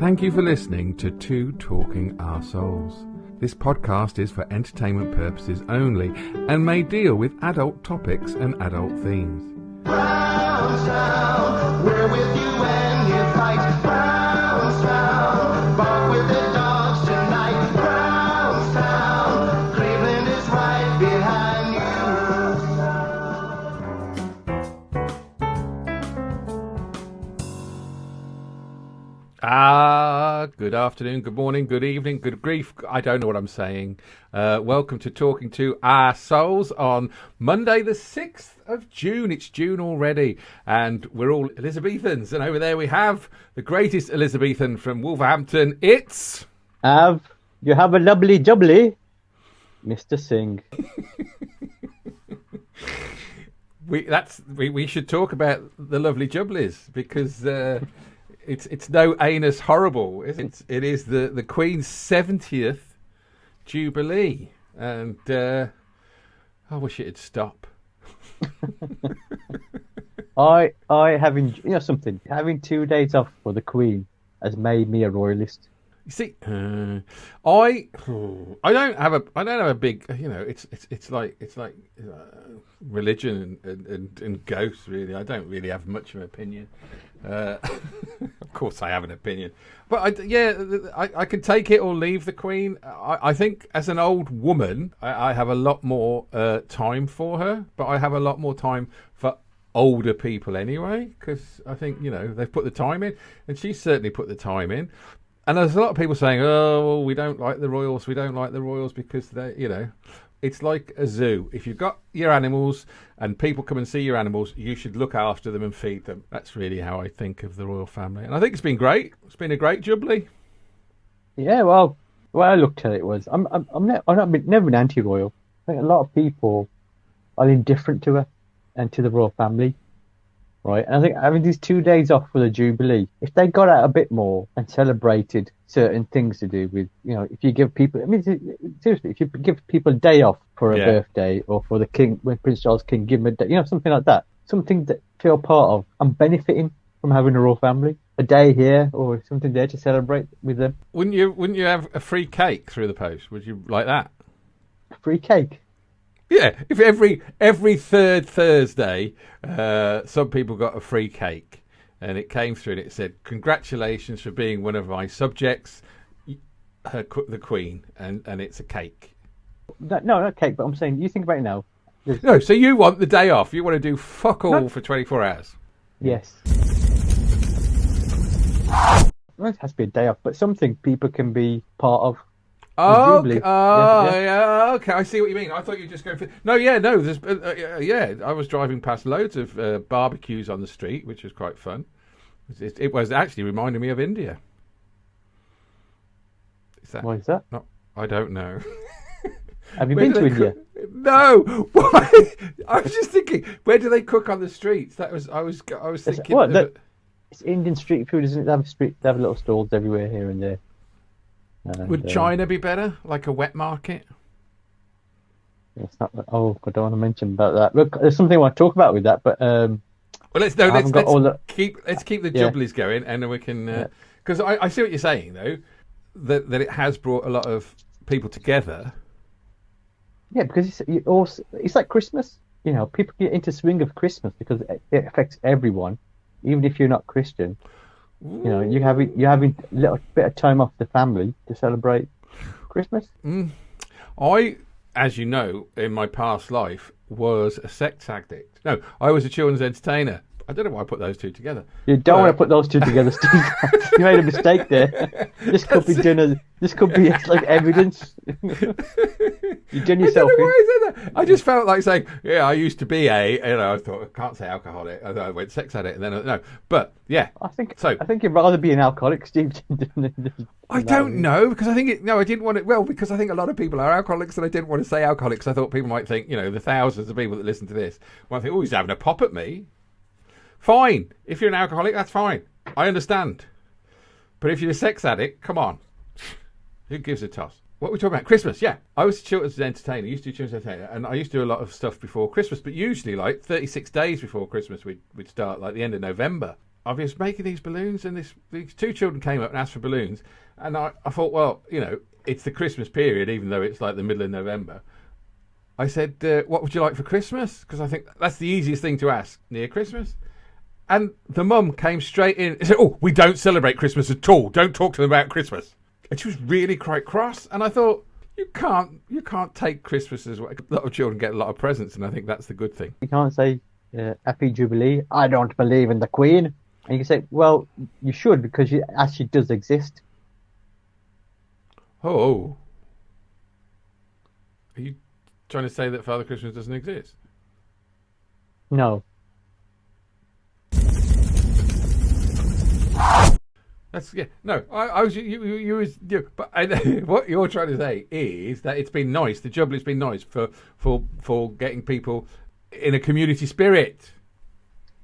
Thank you for listening to Two Talking Arseholes. This podcast is for entertainment purposes only and may deal with adult topics and adult themes. Brown sound, we're with you when you fight. Brown sound, bark with the dogs tonight. Brown sound, Cleveland is right behind you. Good afternoon, good morning, good evening, good grief. I don't know what I'm saying. Welcome to Talking to Our Souls on Monday the 6th of June. It's June already, and we're all Elizabethans. And over there we have the greatest Elizabethan from Wolverhampton. It's... You have a lovely jubbly, Mr. Singh. We should talk about the lovely jubblies because... It's no anus horrible. It is the Queen's 70th Jubilee, and I wish it'd stop. I having something. Having 2 days off for the Queen has made me a royalist. You see, I don't have a big, it's like religion and ghosts really. I don't really have much of an opinion. Of course I have an opinion, but I can take it or leave the Queen. I think as an old woman I have a lot more time for her, but I have a lot more time for older people anyway, because I think they've put the time in, and she's certainly put the time in. And there's a lot of people saying, oh, well, we don't like the royals because they, it's like a zoo. If you've got your animals and people come and see your animals, you should look after them and feed them. That's really how I think of the royal family. And I think it's been great. It's been a great jubilee. Yeah, well, the way I looked at it was, never been anti-royal. I think a lot of people are indifferent to her and to the royal family. Right, and I think having these 2 days off for the Jubilee, if they got out a bit more and celebrated certain things to do with, if you give people, seriously, if you give people a day off for a birthday or for the King, when Prince Charles King, give them a day, something like that, something that feel part of and benefiting from having a royal family, a day here or something there to celebrate with them. Wouldn't you have a free cake through the post? Would you like that? A free cake? Yeah, if every third Thursday, some people got a free cake, and it came through and it said, "Congratulations for being one of my subjects, the Queen," and it's a cake. No, not cake, but I'm saying, you think about it now. No, so you want the day off? You want to do fuck all for 24 hours? Yes. Well, it has to be a day off, but something people can be part of. Oh, okay. Okay. I see what you mean. I thought you were just going for... No. There's, I was driving past loads of barbecues on the street, which was quite fun. It was actually reminding me of India. Why is that? No, I don't know. Have you been to India? No. Why? I was just thinking, where do they cook on the streets? I was thinking. It's Indian street food, isn't it? They have little stalls everywhere here and there. Would China be better, like a wet market? It's not. Oh, I don't want to mention about that. Look, there's something I want to talk about with that, but let's keep the jubblies going, and then we can. Because I see what you're saying, though, that it has brought a lot of people together. Yeah, because it's like Christmas. People get into swing of Christmas because it affects everyone, even if you're not Christian. You're having a little bit of time off the family to celebrate Christmas. I, as you know, in my past life, was a sex addict. No, I was a children's entertainer. I don't know why I put those two together. You don't want to put those two together, Steve. You made a mistake there. This could be like evidence. You done yourself in. Why is that? I just felt like saying, yeah, I used to be I thought, I can't say alcoholic. I went sex addict, and then no. But yeah, I think you'd rather be an alcoholic, Steve. I don't know, because I didn't want it. Well, because I think a lot of people are alcoholics, and I didn't want to say alcoholics. I thought people might think, the thousands of people that listen to this might think, oh, he's having a pop at me. Fine. If you're an alcoholic, that's fine. I understand. But if you're a sex addict, come on. Who gives a toss? What are we talking about? Christmas, yeah. I was a children's entertainer. I used to do children's entertainer. And I used to do a lot of stuff before Christmas. But usually, like 36 days before Christmas, we'd start, like the end of November. I was making these balloons, and these two children came up and asked for balloons, and I thought, well, it's the Christmas period, even though it's like the middle of November. I said, what would you like for Christmas? Because I think that's the easiest thing to ask near Christmas. And the mum came straight in and said, oh, we don't celebrate Christmas at all. Don't talk to them about Christmas. And she was really quite cross. And I thought, you can't take Christmas as well. A lot of children get a lot of presents, and I think that's the good thing. You can't say, Happy Jubilee, I don't believe in the Queen. And you can say, well, you should, because she actually does exist. Oh. Are you trying to say that Father Christmas doesn't exist? No. That's no. I was but what you're trying to say is that it's been nice. The Jubbly's been nice for getting people in a community spirit.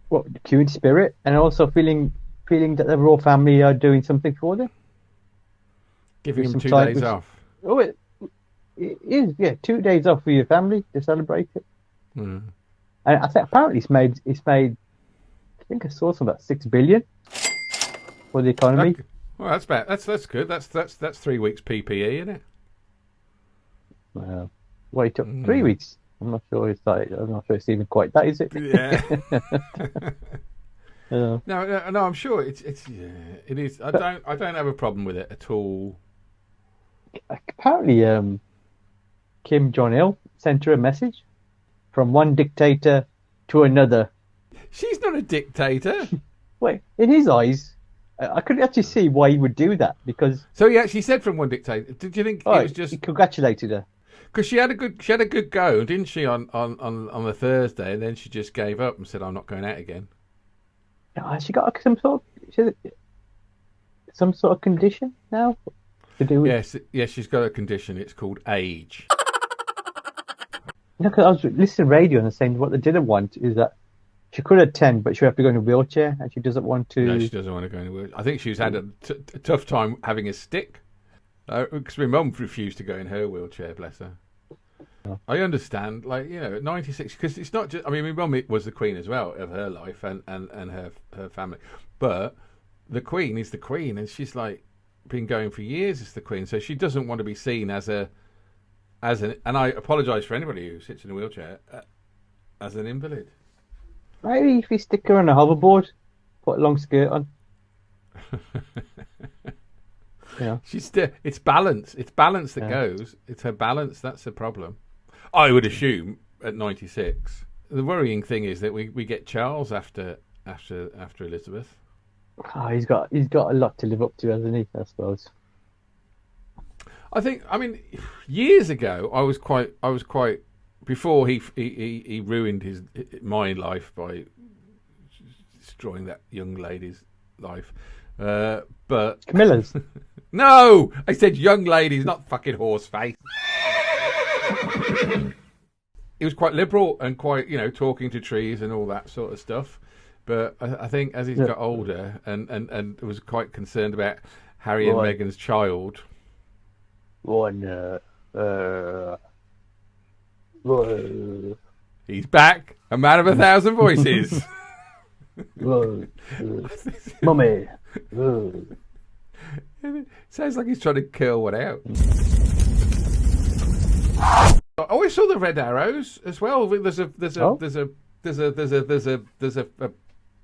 Well, community spirit, and also feeling that the royal family are doing something for them. Giving them 2 days off. Oh, it is, 2 days off for your family to celebrate it. Mm. And I think apparently it's made. I think I saw something about 6 billion. For the economy. Well, that's bad. That's good. That's 3 weeks PPE, isn't it? Well, it took 3 weeks. I'm not sure it's even quite that, is it? Yeah. No, I'm sure it is. I don't have a problem with it at all. Apparently, Kim Jong-il sent her a message from one dictator to another. She's not a dictator. Wait, in his eyes, I couldn't actually see why he would do that, because. So he actually said from one dictator. Did you think it was just? He congratulated her because she had a good go, didn't she, on the Thursday, and then she just gave up and said, "I'm not going out again." She got some sort of condition now to do with. Yes, she's got a condition. It's called age. No, because I was listening to radio and saying what they didn't want is that she could attend, but she would have to go in a wheelchair, and she doesn't want to. No, she doesn't want to go in a wheelchair. I think she's had a tough time having a stick. Because my mum refused to go in her wheelchair, bless her. Oh. I understand, at 96, because it's not just. I mean, my mum was the Queen as well of her life and her family, but the Queen is the Queen, and she's been going for years as the Queen, so she doesn't want to be seen as an. And I apologise for anybody who sits in a wheelchair as an invalid. Maybe if you stick her on a hoverboard, put a long skirt on. Yeah. It's balance. It's balance that goes. It's her balance. That's the problem. I would assume at 96. The worrying thing is that we get Charles after Elizabeth. Oh, he's got a lot to live up to, hasn't he? I suppose. I mean, years ago, I was quite before he ruined my life by destroying that young lady's life. But Camilla's. No, I said young ladies, not fucking horse face. He was quite liberal and quite, talking to trees and all that sort of stuff. But I think as he's got older and was quite concerned about Harry and Meghan's child. He's back, a man of 1,000 voices. Mummy. Sounds like he's trying to curl one out. I always saw the red arrows as well. There's a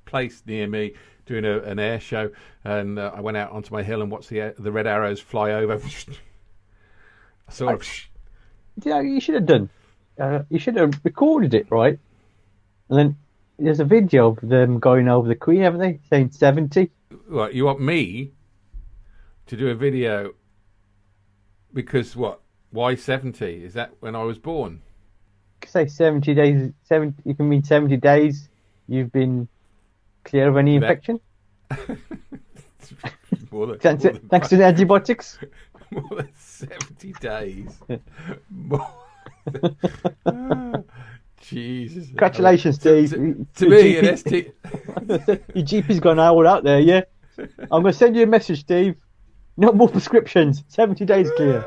place near me doing an air show, and I went out onto my hill and watched the red arrows fly over. I saw. You should have done. You should have recorded it, right? And then there's a video of them going over the Queen, haven't they? Saying 70. Right, you want me to do a video because what? Why 70? Is that when I was born? Say 70 days. 70. You can mean 70 days. You've been clear of any infection. Thanks to the antibiotics. More than 70 days. Jesus. Congratulations, Steve. To me, an ST. Your GP's gone out there, yeah? I'm going to send you a message, Steve. No more prescriptions. 70 days clear.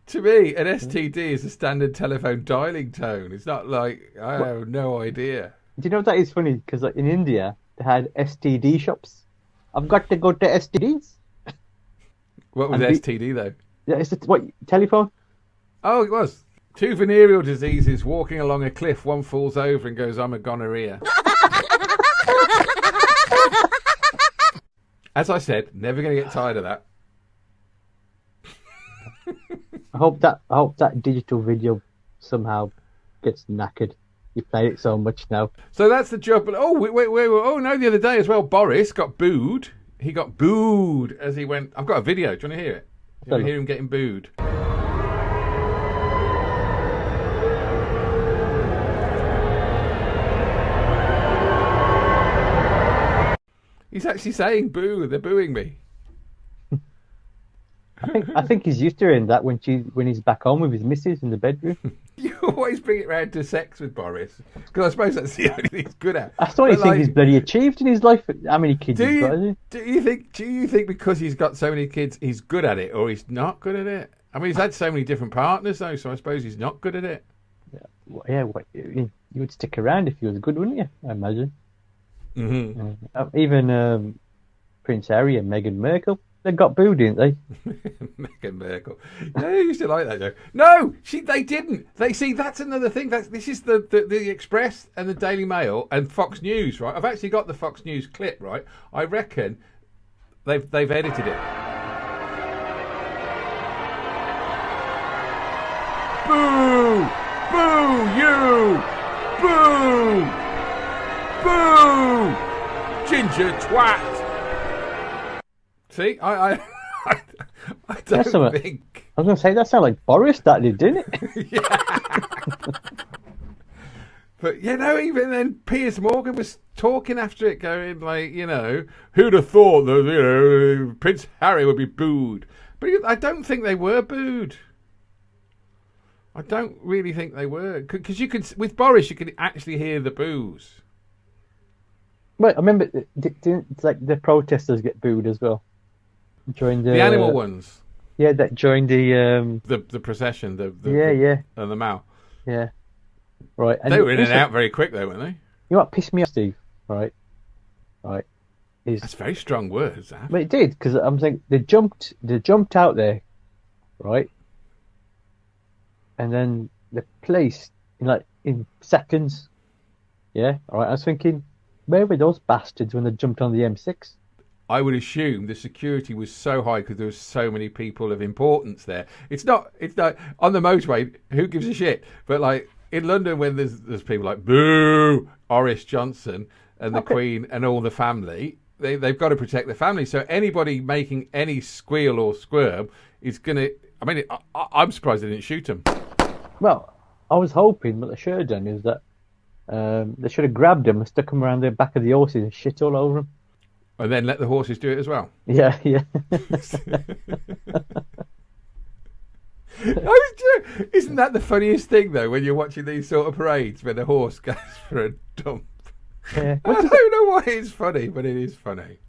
To me, an STD is a standard telephone dialing tone. It's not like, I have no idea. Do you know that is funny? Because in India, they had STD shops. I've got to go to STDs. What was And STD though? Yeah, it's what telephone? Oh, it was. 2 venereal diseases walking along a cliff. One falls over and goes, I'm a gonorrhea. As I said, never going to get tired of that. I hope that digital video somehow gets knackered. You play it so much now. So that's the job. Oh, wait. Oh, no, the other day as well, Boris got booed. He got booed as he went. I've got a video. Do you want to hear it? You want to hear him getting booed? He's actually saying boo. They're booing me. I think he's used to hearing that when he's back home with his missus in the bedroom. You always bring it round to sex with Boris, because I suppose that's the only thing he's good at. That's what you think he's bloody achieved in his life. How many kids he's got? Do you think because he's got so many kids, he's good at it, or he's not good at it? I mean, he's had so many different partners, though, so I suppose he's not good at it. Yeah, you would stick around if he was good, wouldn't you? I imagine. Mm-hmm. Even Prince Harry and Meghan Markle. They got booed, didn't they? Meghan Markle. Yeah, you used to like that joke. No, they didn't. That's another thing. This is the Express and the Daily Mail and Fox News, right? I've actually got the Fox News clip, right? I reckon they've edited it. Boo! Boo! You! Boo! Boo! Ginger twat! See, I don't think. I was going to say, that sounded like Boris that did, didn't it? Yeah. But, even then, Piers Morgan was talking after it, going like, who'd have thought that, Prince Harry would be booed? But I don't think they were booed. I don't really think they were. Because with Boris, you could actually hear the boos. Well, I remember, didn't the protesters get booed as well? During the animal ones. Yeah, that during the procession, yeah, and the Mao. Yeah, right. And they were in and out very quick, though, weren't they? You know what pissed me off, Steve? Right. That's very strong words, that. But it did, because I'm saying they jumped out there, right? And then the police in seconds. Yeah, all right. I was thinking, where were those bastards when they jumped on the M6? I would assume the security was so high because there was so many people of importance there. It's not on the motorway. Who gives a shit? But in London, when there's people like boo, Ris Johnson and the Queen and all the family, they've got to protect the family. So anybody making any squeal or squirm is gonna. I mean, I'm surprised they didn't shoot him. Well, I was hoping what they should have done is that they should have grabbed him and stuck him around the back of the horses and shit all over him. And then let the horses do it as well. Yeah. Isn't that the funniest thing, though, when you're watching these sort of parades where the horse goes for a dump? Yeah. I don't know why it's funny, but it is funny.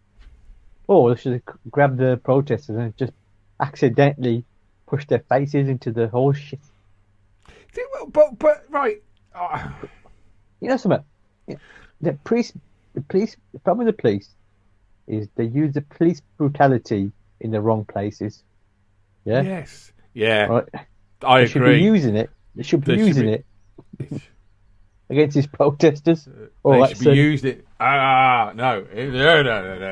Or they should have grabbed the protesters and just accidentally pushed their faces into the horse shit. But right. You know something? The problem with the police is they use the police brutality in the wrong places. Yeah? Yes. Yeah. Right? I agree. Should be using it. They should be using it against these protesters. They should be used it. No.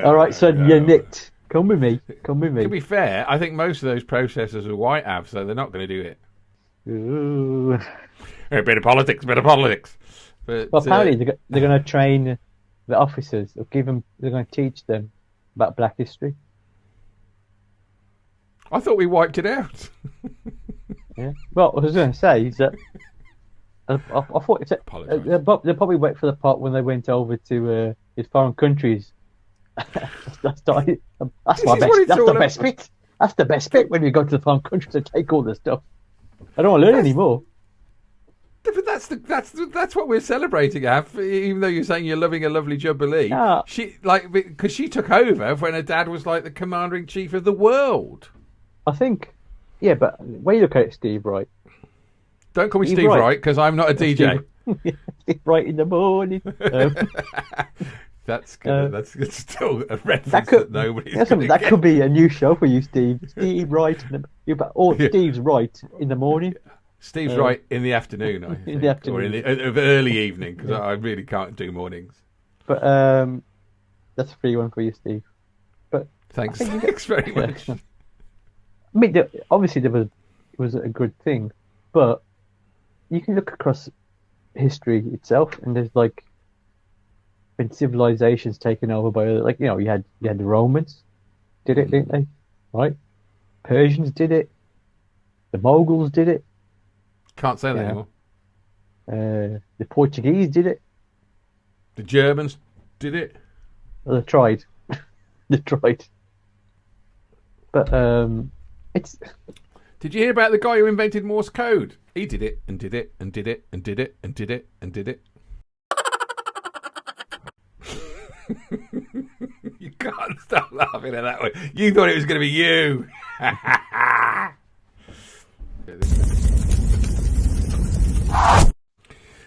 All right, son, you're nicked. Come with me. To be fair, I think most of those protesters are white Av, so they're not going to do it. Ooh. A bit of politics. But, well, apparently they're going to train the officers. They're going to teach them about Black history. I thought we wiped it out. Yeah. Well, I was going to say is that I thought they'll probably wait for the part when they went over to his foreign countries. That's the best bit. That's the best bit when you go to the foreign countries and take all the stuff. I don't want to learn anymore. But that's what we're celebrating, Av. Even though you're saying you're loving a lovely jubilee, because she took over when her dad was like the commander in chief of the world. I think, yeah, but when you look at it, Steve Wright. Don't call me Steve Wright because I'm not a DJ. Steve Wright in the morning. That's good. That's still a reference that nobody's that could be a new show for you, Steve. Steve Wright, Yeah. Steve's Right in the morning. Steve's right in the afternoon, I think, in the afternoon, or in the early evening, because I really can't do mornings. But that's a free one for you, Steve. But Thanks very much. I mean, obviously it was a good thing, but you can look across history itself, and there's like been civilizations taken over by other, like, you had the Romans did it, didn't they? Right? Persians did it. The Moguls did it. Can't say that anymore. The Portuguese did it. The Germans did it. Well, they tried. They tried. But it's. Did you hear about the guy who invented Morse code? He did it and did it and did it and did it and did it and did it. You can't stop laughing at that one. You thought it was going to be you.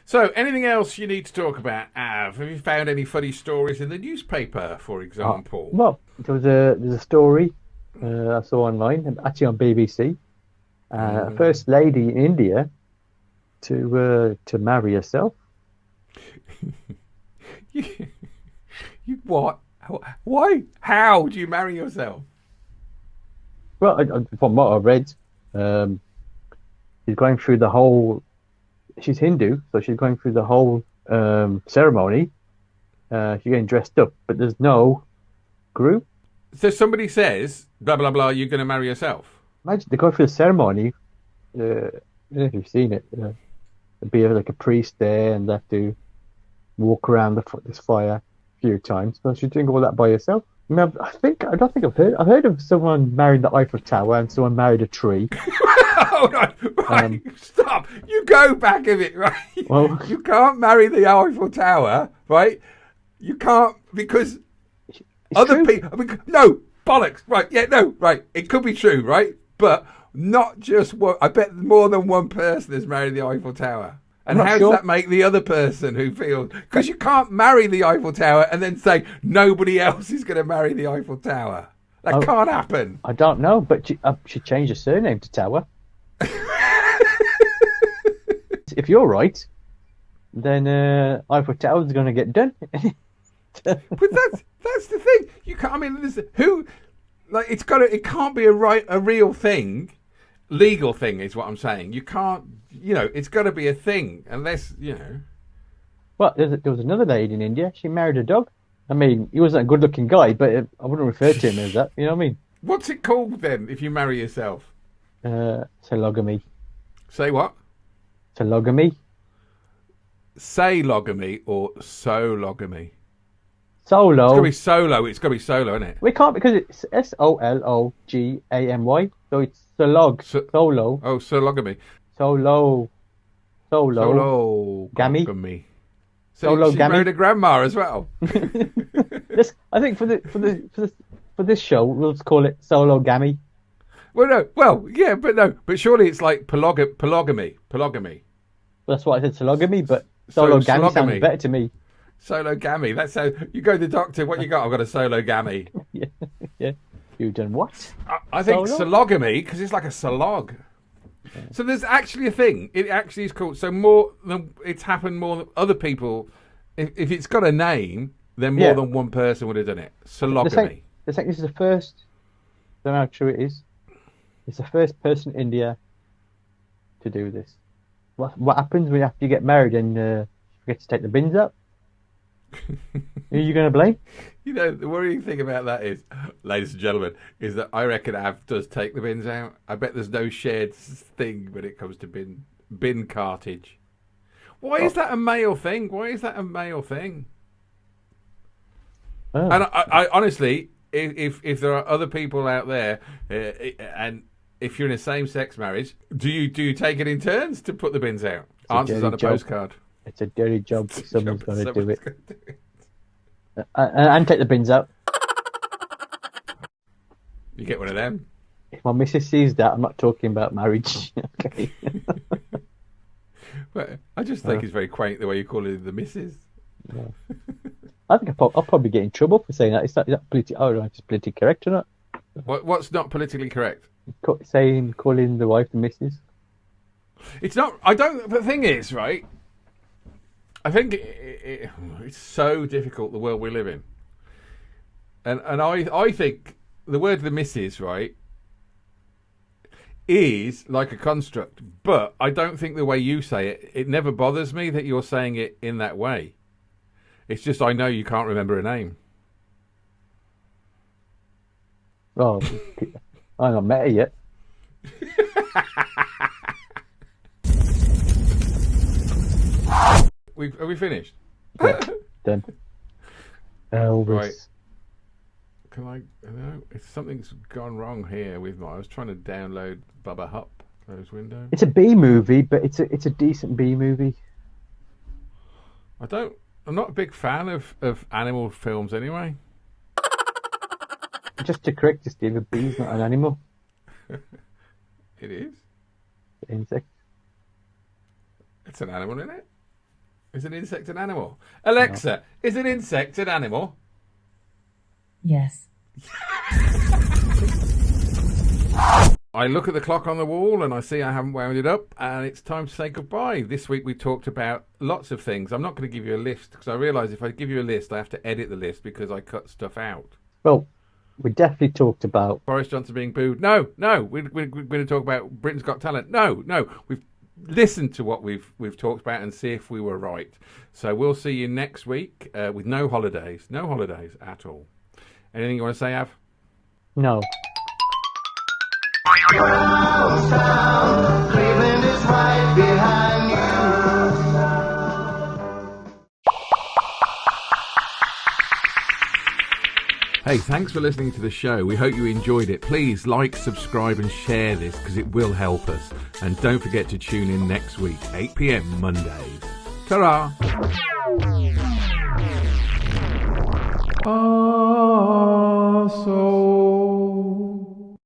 So, anything else you need to talk about, Av? Have you found any funny stories in the newspaper, for example? Well, there's a story I saw online, actually on BBC. First lady in India to marry herself. You what? Why? How do you marry yourself? Well, from what I read, she's going through the whole. She's Hindu, so she's going through the whole ceremony. She's getting dressed up, but there's no groom. So somebody says, blah, blah, blah, you're going to marry yourself. Imagine they go through the ceremony. I don't know if you've seen it. There'd be like a priest there, and they have to walk around this fire a few times. So she's doing all that by herself. I mean, I don't think I've heard of someone marrying the Eiffel Tower and someone married a tree. Hold on, right, stop. You go back a bit, right? Well, you can't marry the Eiffel Tower, right? You can't, because other people, no, bollocks, right, yeah, no, right, it could be true, right? But not just one, I bet more than one person has married the Eiffel Tower. And how does that make the other person who feels... Because you can't marry the Eiffel Tower and then say nobody else is going to marry the Eiffel Tower. That can't happen. I don't know, but she changed her surname to Tower. If you're right, then Eiffel Tower is going to get done. But that's the thing. You can't. I mean, it can't be a real thing. Legal thing is what I'm saying. You can't. It's got to be a thing, unless. Well, there was another lady in India. She married a dog. I mean, he wasn't a good-looking guy, but I wouldn't refer to him as that. You know what I mean? What's it called then if you marry yourself? Sologamy. Say what? Sologamy. Say-logamy or sologamy? Solo. It's got to be solo. It's got to be solo, isn't it? We can't, because it's SOLOGAMY. So it's solo. Oh, sologamy. Sologamy. So she married a grandma as well. I think for this show we'll just call it sologamy. But surely it's like polygamy. That's what I said, sologamy, but sologamy sounds better to me. Sologamy. That's how you go to the doctor. What you got? I've got a sologamy. Yeah. You've done what? I think sologamy, because it's like a solog. Yeah. So there's actually a thing. It actually is called. So more than it's happened more than other people. If it's got a name, then more than one person would have done it. Sologamy. This is the first. I don't know how true it is. It's the first person in India to do this. What happens when after you get married and you forget to take the bins up? Who are you going to blame? The worrying thing about that is, ladies and gentlemen, is that I reckon Av does take the bins out. I bet there's no shared thing when it comes to bin cartage. Why is that a male thing? Oh. And I honestly, if there are other people out there, and if you're in a same-sex marriage, do you take it in turns to put the bins out? Answers on a postcard. It's a dirty job. Someone's got to do it. And take the bins out. You get one of them. If my missus sees that, I'm not talking about marriage. Okay. Well, I just think it's very quaint the way you call it the missus. Yeah. I think I'll probably get in trouble for saying that. Is that politically? Oh, no, it's politically correct or not? What's not politically correct? Calling the wife the missus. It's not. I don't. The thing is, right? I think it's so difficult, the world we live in, and I think the word the missus, right, is like a construct, but I don't think the way you say it never bothers me that you're saying it in that way. It's just I know you can't remember a name. Oh, I haven't met her yet. Are we finished? Yeah, done. Elvis. Right. Can I? No, something's gone wrong here with I was trying to download Bubba Hupp. Close window. It's a B movie, but it's a decent B movie. I'm not a big fan of animal films anyway. Just to correct you, Steve, a bee's not an animal. It is. It's an insect. It's an animal, isn't it? Is an insect an animal? Alexa, is an insect an animal? Yes. I look at the clock on the wall and I see I haven't wound it up and it's time to say goodbye. This week we talked about lots of things. I'm not going to give you a list because I realise if I give you a list I have to edit the list because I cut stuff out. Well, we definitely talked about Boris Johnson being booed. No, we're going to talk about Britain's Got Talent. No, we've listened to what we've talked about and see if we were right. So we'll see you next week with no holidays at all. Anything you want to say, Av? no. Brownstown, Cleveland is right behind you. Hey, thanks for listening to the show. We hope you enjoyed it. Please like, subscribe and share this because it will help us. And don't forget to tune in next week, 8 p.m. Mondays. Ta-ra!